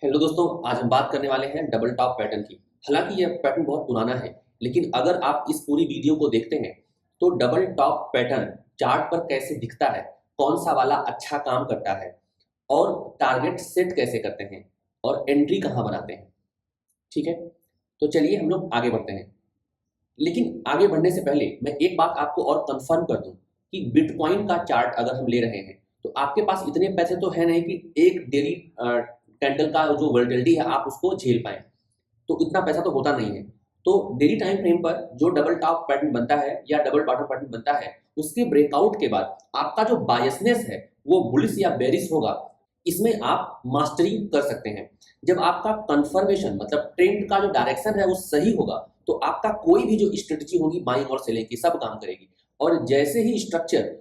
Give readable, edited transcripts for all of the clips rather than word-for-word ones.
Hello दोस्तों, आज हम बात करने वाले हैं डबल टॉप पैटर्न की। हालांकि यह पैटर्न बहुत पुराना है, लेकिन अगर आप इस पूरी वीडियो को देखते हैं तो डबल टॉप पैटर्न चार्ट पर कैसे दिखता है, कौन सा वाला अच्छा काम करता है और टारगेट सेट कैसे करते हैं और एंट्री कहाँ बनाते हैं। ठीक है, तो चलिए हम लोग आगे बढ़ते हैं। लेकिन आगे बढ़ने से पहले मैं एक बात आपको और कंफर्म कर दूं कि बिटकॉइन का चार्ट अगर हम ले रहे हैं तो आपके पास इतने पैसे तो है नहीं कि एक डेली कैंडल का जो वोलेटिलिटी है आप उसको झेल पाएं। तो इतना पैसा तो होता नहीं है। तो डेली टाइम फ्रेम पर जो डबल टॉप पैटर्न बनता है या डबल बॉटम पैटर्न बनता है, उसके ब्रेकआउट के बाद आपका जो बायसनेस है वो बुलिश या बेरिश होगा, इसमें आप मास्टरी कर सकते हैं। जब आपका कंफर्मेशन मतलब ट्रेंड का जो डायरेक्शन है वो सही होगा तो आपका कोई भी जो स्ट्रेटजी होगी बाइंग और सेलिंग की सब काम करेगी। और जैसे ही स्ट्रक्चर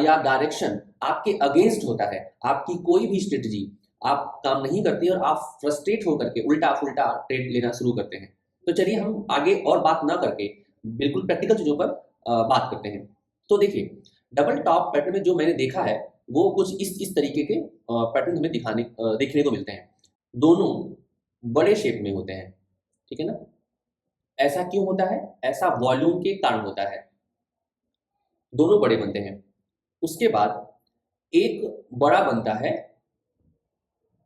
या डायरेक्शन आपके अगेंस्ट होता है, आपकी कोई भी स्ट्रेटजी आप काम नहीं करती और आप फ्रस्ट्रेट होकर के उल्टा फुल्टा ट्रेड लेना शुरू करते हैं। तो चलिए हम आगे और बात ना करके बिल्कुल प्रैक्टिकल चीजों पर बात करते हैं। तो देखिए, डबल टॉप पैटर्न में जो मैंने देखा है वो कुछ इस तरीके के पैटर्न हमें देखने को मिलते हैं। दोनों बड़े शेप में होते हैं, ठीक है ना। ऐसा क्यों होता है? ऐसा वॉल्यूम के कारण होता है, दोनों बड़े बनते हैं। उसके बाद एक बड़ा बनता है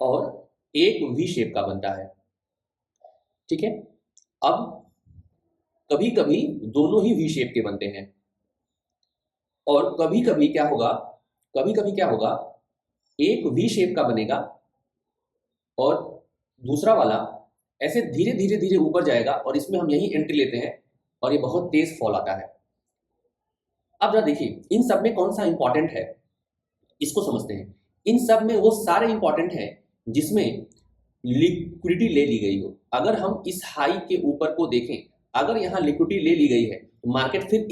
और एक वी शेप का बनता है, ठीक है। अब कभी कभी दोनों ही वी शेप के बनते हैं और कभी कभी क्या होगा, एक वी शेप का बनेगा और दूसरा वाला ऐसे धीरे धीरे धीरे ऊपर जाएगा और इसमें हम यही एंट्री लेते हैं और ये बहुत तेज फॉल आता है। अब जरा देखिए इन सब में कौन सा इंपॉर्टेंट है, इसको समझते हैं। इन सब में वो सारे इंपॉर्टेंट हैं जिसमें लिक्विडिटी ले ली गई हो। अगर हम इस हाई के ऊपर को देखें, अगर यहाँ लिक्विडिटी ले ली गई है तो मार्केट फिर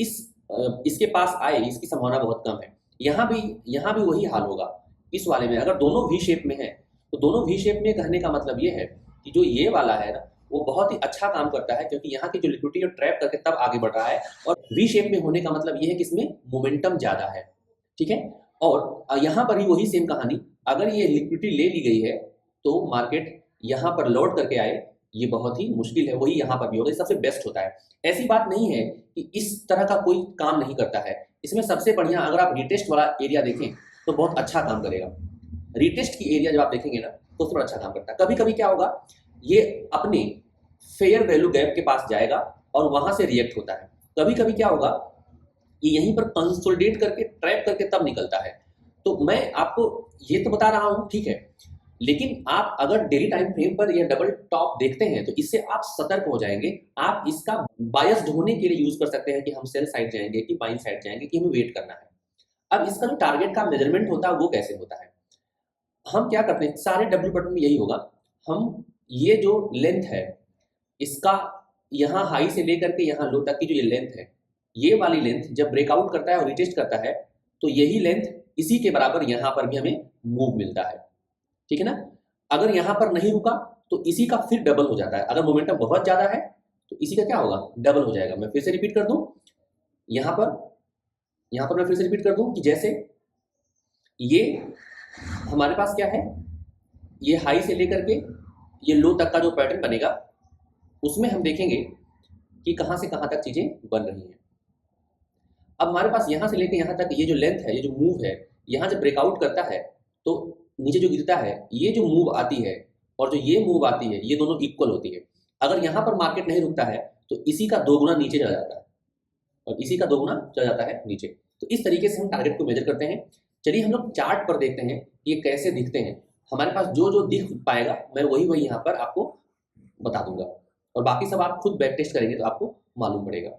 इसके पास आए, इसकी संभावना बहुत कम है। यहाँ भी वही हाल होगा। इस वाले में अगर दोनों वी शेप में है तो दोनों वी शेप में कहने का मतलब ये है कि जो ये वाला है ना वो बहुत ही अच्छा काम करता है, क्योंकि यहाँ की जो लिक्विडिटी ट्रैप करके तब आगे बढ़ रहा है। और वी शेप में होने का मतलब ये है कि इसमें मोमेंटम ज्यादा है, ठीक है। और यहाँ पर भी वही सेम कहानी, अगर ये लिक्विडिटी ले ली गई है तो मार्केट यहाँ पर लौट करके आए, ये बहुत ही मुश्किल है। वही यहाँ पर भी होगा, सबसे बेस्ट होता है। ऐसी बात नहीं है कि इस तरह का कोई काम नहीं करता है। इसमें सबसे बढ़िया अगर आप रिटेस्ट वाला एरिया देखें तो बहुत अच्छा काम करेगा। रिटेस्ट की एरिया जब आप देखेंगे ना तो थोड़ा अच्छा काम करता है। कभी कभी क्या होगा, ये अपने फेयर वैल्यू गैप के पास जाएगा और वहां से रिएक्ट होता है। कभी कभी क्या होगा, ये यहीं पर कंसोलिडेट करके ट्रैप करके तब निकलता है। तो मैं आपको ये तो बता रहा हूं, ठीक है, लेकिन आप अगर डेली टाइम फ्रेम पर यह डबल टॉप देखते हैं तो इससे आप सतर्क हो जाएंगे। आप इसका बायस्ड होने के लिए यूज कर सकते हैं कि हम सेल साइड जाएंगे कि बाइंग साइड जाएंगे कि हमें वेट करना है। अब इसका जो टारगेट का मेजरमेंट होता है वो कैसे होता है, हम क्या करते हैं, सारे डब्ल्यू बटन में यही होगा। हम ये जो लेंथ है इसका, यहाँ हाई से लेकर के यहाँ लो तक की जो ये लेंथ है, ये वाली लेंथ जब ब्रेकआउट करता है और रिटेस्ट करता है तो यही लेंथ इसी के बराबर यहाँ पर भी हमें मूव मिलता है, ठीक है ना। अगर यहाँ पर नहीं रुका तो इसी का फिर डबल हो जाता है। अगर मोमेंटम बहुत ज्यादा है तो इसी का क्या होगा, डबल हो जाएगा। मैं फिर से रिपीट कर दूं, यहाँ पर मैं फिर से रिपीट कर दूं कि जैसे ये हमारे पास क्या है, ये हाई से लेकर के ये लो तक का जो पैटर्न बनेगा उसमें हम देखेंगे कि कहां से कहां तक चीजें बन रही हैं। अब हमारे पास यहाँ से लेकर यहाँ तक ये जो लेंथ है, ये जो मूव है, यहाँ जब ब्रेकआउट करता है तो नीचे जो गिरता है, ये जो मूव आती है और जो ये मूव आती है, ये दोनों इक्वल होती है। अगर यहाँ पर मार्केट नहीं रुकता है तो इसी का दोगुना नीचे चला जाता है और इसी का दोगुना चला जाता है नीचे। तो इस तरीके से हम टारगेट को मेजर करते हैं। चलिए हम लोग चार्ट पर देखते हैं ये कैसे दिखते हैं। हमारे पास जो जो दिख पाएगा मैं वही वही यहाँ पर आपको बता दूंगा और बाकी सब आप खुद बैक टेस्ट करेंगे तो आपको मालूम पड़ेगा।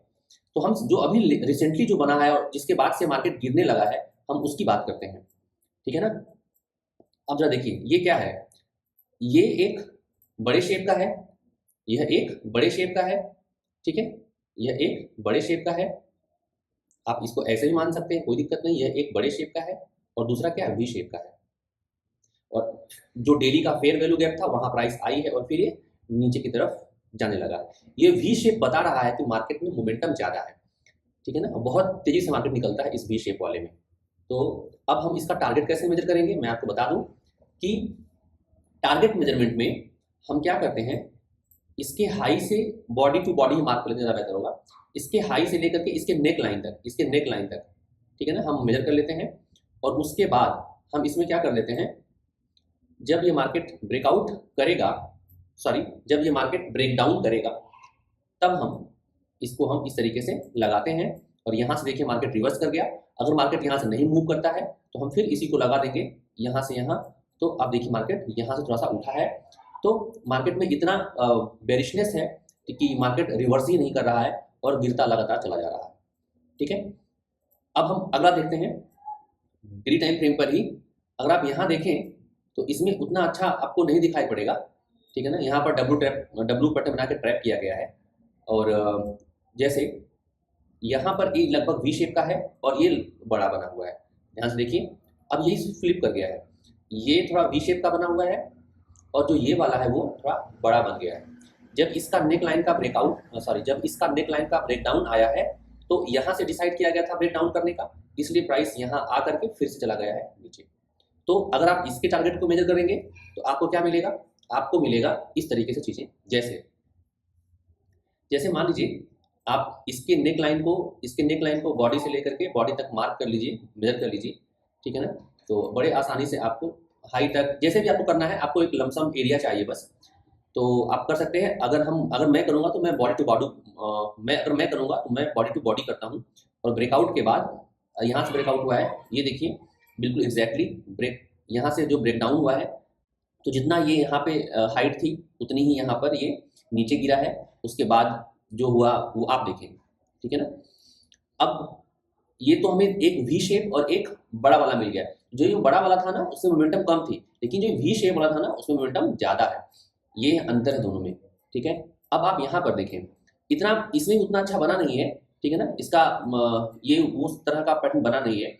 तो हम जो अभी रिसेंटली जो बना है और जिसके बाद से मार्केट गिरने लगा है, हम उसकी बात करते हैं, ठीक है ना। अब जरा देखिए ये क्या है, ये एक बड़े शेप का है, यह एक बड़े शेप का है, ठीक है, यह एक बड़े शेप का है। आप इसको ऐसे भी मान सकते हैं, कोई दिक्कत नहीं। यह एक बड़े शेप का है और दूसरा क्या है, वी शेप का है। और जो डेली का फेयर वैल्यू गैप था वहां प्राइस आई है और फिर ये नीचे की तरफ जाने लगा। ये वी शेप बता रहा है कि मार्केट में मोमेंटम ज्यादा है, ठीक है ना। बहुत तेजी से मार्केट निकलता है इस वी शेप वाले में। तो अब हम इसका टारगेट कैसे मेजर करेंगे, मैं आपको बता दूं कि टारगेट मेजरमेंट में हम क्या करते हैं, इसके हाई से बॉडी टू बॉडी मार्क कर लेते हैं, ज़्यादा बेहतर होगा। इसके हाई से लेकर के इसके नेक लाइन तक, ठीक है ना, हम मेजर कर लेते हैं। और उसके बाद हम इसमें क्या कर लेते हैं, जब ये मार्केट ब्रेकआउट करेगा, जब ये मार्केट ब्रेक डाउन करेगा, तब हम इसको हम इस तरीके से लगाते हैं। और यहाँ से देखिए मार्केट रिवर्स कर गया। अगर मार्केट यहाँ से नहीं मूव करता है तो हम फिर इसी को लगा देंगे यहाँ से यहाँ। तो अब देखिए मार्केट यहाँ से थोड़ा सा उठा है, तो मार्केट में इतना बेरिशनेस है कि मार्केट रिवर्स ही नहीं कर रहा है और गिरता लगातार चला जा रहा है। ठीक है, अब हम अगला देखते हैं डेली टाइम फ्रेम पर ही। अगर आप यहाँ देखें तो इसमें उतना अच्छा आपको नहीं दिखाई पड़ेगा, ठीक है ना। यहाँ पर डब्लू पैटर्न बना के ट्रैप किया गया है, और जैसे यहाँ पर ये लगभग वी शेप का है और ये बड़ा बना हुआ है। ध्यान से देखिए, अब ये फ्लिप कर गया है, ये थोड़ा वी शेप का बना हुआ है और जो ये वाला है वो थोड़ा बड़ा बन गया है। जब इसका नेक लाइन का ब्रेकडाउन आया है तो यहाँ से डिसाइड किया गया था ब्रेक डाउन करने का, इसलिए प्राइस यहाँ आकर के फिर से चला गया है नीचे। तो अगर आप इसके टारगेट को मेजर करेंगे तो आपको क्या मिलेगा, आपको मिलेगा इस तरीके से चीज़ें। जैसे मान लीजिए आप इसके नेक लाइन को बॉडी से लेकर के बॉडी तक मार्क कर लीजिए, मेजर कर लीजिए, ठीक है ना। तो बड़े आसानी से आपको हाई तक जैसे भी आपको करना है, आपको एक लमसम एरिया चाहिए बस, तो आप कर सकते हैं। अगर मैं करूँगा तो मैं बॉडी टू बॉडी करता हूँ। और ब्रेकआउट के बाद यहाँ से ब्रेकआउट हुआ है, ये देखिए बिल्कुल एग्जैक्टली यहाँ से जो ब्रेक डाउन हुआ है, तो जितना ये यहाँ पे हाइट थी उतनी ही यहाँ पर ये नीचे गिरा है। उसके बाद जो हुआ वो आप देखेंगे, ठीक है ना। अब ये तो हमें एक वी शेप और एक बड़ा वाला मिल गया। जो ये बड़ा वाला था ना उसमें मोमेंटम कम थी, लेकिन जो वी शेप वाला था ना उसमें मोमेंटम ज़्यादा है। ये अंतर है दोनों में, ठीक है। अब आप यहाँ पर देखें, इसमें उतना अच्छा बना नहीं है, ठीक है ना। इसका ये उस तरह का पैटर्न बना नहीं है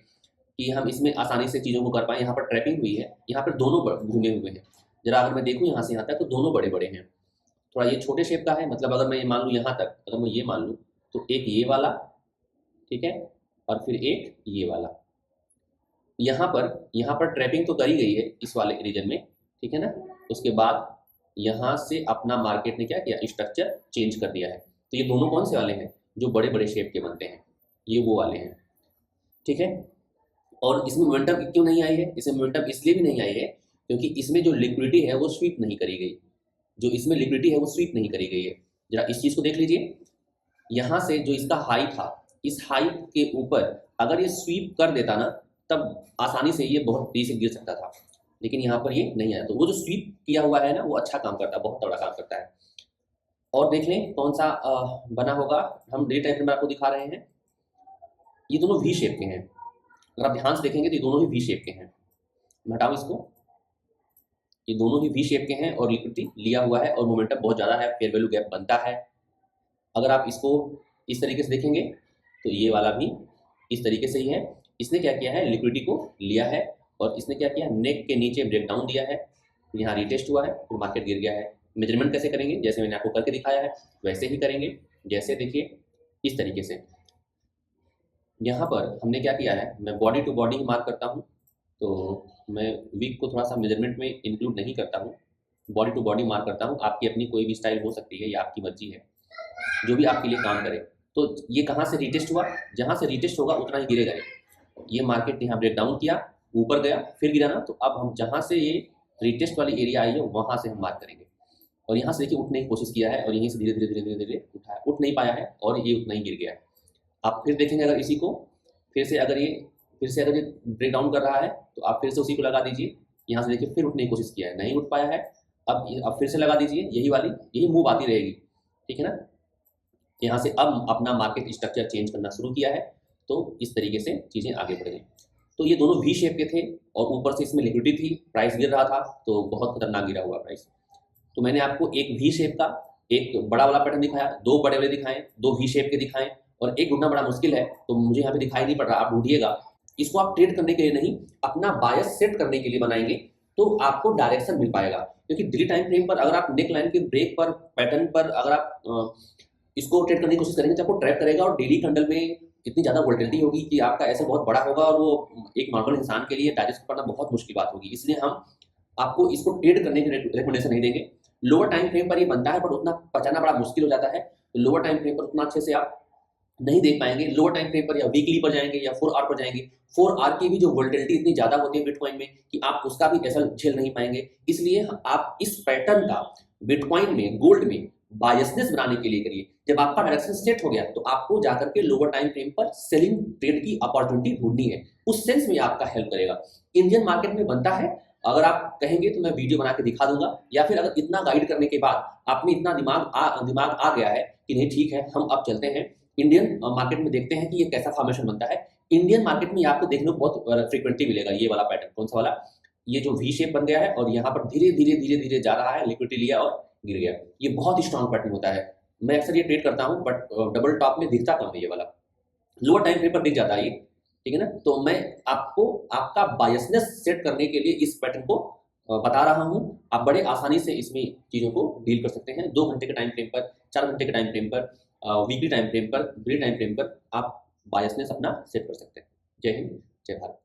कि हम इसमें आसानी से चीज़ों को कर पाएँ। यहाँ पर ट्रैपिंग हुई है, यहाँ पर दोनों घूमे हुए हैं। जरा अगर मैं देखूँ यहाँ से यहाँ तक तो दोनों बड़े बड़े हैं। थोड़ा ये छोटे शेप का है, मतलब अगर मैं ये मान लूँ यहाँ तक, अगर मैं ये मान लूँ तो एक ये वाला, ठीक है, और फिर एक ये वाला। यहाँ पर ट्रैपिंग तो करी गई है इस वाले रीजन में, ठीक है ना। उसके बाद यहाँ से अपना मार्केट ने क्या किया, स्ट्रक्चर चेंज कर दिया है। तो ये दोनों कौन से वाले हैं, जो बड़े बड़े शेप के बनते हैं, ये वो वाले हैं, ठीक है। और इसमें मोमेंटम क्यों नहीं आई है, इसमें मोमेंटम इसलिए भी नहीं आई है क्योंकि इसमें जो लिक्विडिटी है वो स्वीप नहीं करी गई। जरा इस चीज़ को देख लीजिए, यहाँ से जो इसका हाई था, इस हाई के ऊपर अगर ये स्वीप कर देता ना, तब आसानी से ये बहुत तेजी से गिर सकता था, लेकिन यहाँ पर ये नहीं आया। तो वो जो स्वीप किया हुआ है ना, वो अच्छा काम करता है, बहुत तगड़ा काम करता है। और देख लें कौन सा बना होगा, हम डे टाइम में आपको दिखा रहे हैं। ये दोनों वी शेप के हैं, अगर आप ध्यान से देखेंगे तो ये दोनों ही वी शेप के हैं। मैं हटाऊँ इसको, ये दोनों ही वी शेप के हैं और लिक्विडिटी लिया हुआ है और मोमेंटम बहुत ज़्यादा है, फेयर वैल्यू गैप बनता है। अगर आप इसको इस तरीके से देखेंगे तो ये वाला भी इस तरीके से ही है। इसने क्या किया है, लिक्विडिटी को लिया है और इसने क्या किया, नेक के नीचे ब्रेक डाउन दिया है, यहाँ रिटेस्ट हुआ है, फिर मार्केट गिर गया है। मेजरमेंट कैसे करेंगे, जैसे मैंने आपको करके दिखाया है वैसे ही करेंगे। जैसे देखिए इस तरीके से, यहाँ पर हमने क्या किया है, मैं बॉडी टू बॉडी ही मार्क करता हूँ, तो मैं वीक को थोड़ा सा मेजरमेंट में इंक्लूड नहीं करता हूँ, बॉडी टू बॉडी मार्क करता हूँ। आपकी अपनी कोई भी स्टाइल हो सकती है, ये आपकी मर्जी है, जो भी आपके लिए काम करे। तो ये कहाँ से रिटेस्ट हुआ, जहाँ से रिटेस्ट होगा उतना ही गिरेगा। ये मार्केट ने यहाँ ब्रेक डाउन किया, ऊपर गया, फिर गिरा ना, तो अब हम जहाँ से ये रिटेस्ट वाली एरिया आई है वहाँ से हम मार्क करेंगे। और यहाँ से देखिए उठने की कोशिश किया है और यहीं से धीरे धीरे धीरे धीरे धीरे उठा है, उठ नहीं पाया है और ये उतना ही गिर गया है। आप फिर देखेंगे, अगर इसी को फिर से अगर ये ब्रेक डाउन कर रहा है तो आप फिर से उसी को लगा दीजिए। यहाँ से देखिए फिर उठने की कोशिश किया है, नहीं उठ पाया है, अब फिर से लगा दीजिए, यही मूव आती रहेगी, ठीक है ना। यहाँ से अब अपना मार्केट स्ट्रक्चर चेंज करना शुरू किया है, तो इस तरीके से चीज़ें आगे बढ़ गई। तो ये दोनों वी शेप के थे और ऊपर से इसमें लिक्विडिटी थी, प्राइस गिर रहा था, तो बहुत खतरनाक गिरा हुआ प्राइस। तो मैंने आपको एक वी शेप का एक बड़ा वाला पैटर्न दिखाया, दो बड़े वाले दिखाएं, दो वी शेप के दिखाएं, और एक ढूंढना बड़ा मुश्किल है तो मुझे यहाँ पे दिखाई नहीं पड़ रहा, आप ढूंढिएगा। इसको आप ट्रेड करने के लिए नहीं, अपना बायस सेट करने के लिए बनाएंगे तो आपको डायरेक्शन मिल पाएगा। क्योंकि डेली टाइम फ्रेम पर अगर आप नेक लाइन के ब्रेक पर पैटर्न पर अगर आप इसको ट्रेड करने की कोशिश करेंगे तो आपको ट्रैप करेगा और डेली कैंडल में इतनी ज़्यादा वोलेटिलिटी होगी कि आपका ऐसे बहुत बड़ा होगा और वो एक नॉर्मल इंसान के लिए डाइजेस्ट करना बहुत मुश्किल बात होगी। इसलिए हम आपको इसको ट्रेड करने की रिकमेंडेशन नहीं देंगे। लोअर टाइम फ्रेम पर ये बनता है, बट उतना पचाना बड़ा मुश्किल हो जाता है, तो लोअर टाइम फ्रेम पर उतना अच्छे से आप नहीं देख पाएंगे। लोअर टाइम फ्रेम पर या वीकली पर जाएंगे या 4 आवर पर जाएंगे। 4 आवर की भी जो वोल्टिलिटी इतनी ज्यादा होती है बिटकॉइन में कि आप उसका भी ऐसा झेल नहीं पाएंगे। इसलिए आप इस पैटर्न का बिटकॉइन में, गोल्ड में बायसनेस बनाने के लिए करिए। जब आपका डायरेक्शन सेट हो गया तो आपको जाकर के लोअर टाइम फ्रेम पर सेलिंग ट्रेड की अपॉर्चुनिटी ढूंढनी है, उस सेंस में आपका हेल्प करेगा। इंडियन मार्केट में बनता है, अगर आप कहेंगे तो मैं वीडियो बना के दिखा दूंगा, या फिर अगर इतना गाइड करने के बाद आप में इतना दिमाग आ गया है कि नहीं ठीक है, हम अब चलते हैं इंडियन मार्केट में, देखते हैं कि ये कैसा फॉर्मेशन बनता है। इंडियन मार्केट में आपको देखने को बहुत फ्रीक्वेंटली मिलेगा ये वाला पैटर्न। कौन सा वाला? ये जो वी शेप बन गया है और यहाँ पर धीरे धीरे धीरे धीरे जा रहा है, लिक्विडिटी लिया और गिर गया। ये बहुत ही स्ट्रॉन्ग पैटर्न होता है। मैं अक्सर ये ट्रेड करता हूँ, बट डबल टॉप में दिखता कम है ये वाला, लोअर टाइम फ्रेम पर दिख जाता है ये, ठीक है ना। तो मैं आपको आपका बायसनेस सेट करने के लिए इस पैटर्न को बता रहा हूँ। आप बड़े आसानी से इसमें चीज़ों को डील कर सकते हैं। 2 घंटे के टाइम फ्रेम पर, 4 घंटे के टाइम फ्रेम पर, वीकली टाइम फ्रेम पर, डेली टाइम फ्रेम पर आप बायसनेस अपना सेट कर सकते हैं। जय हिंद, जय भारत।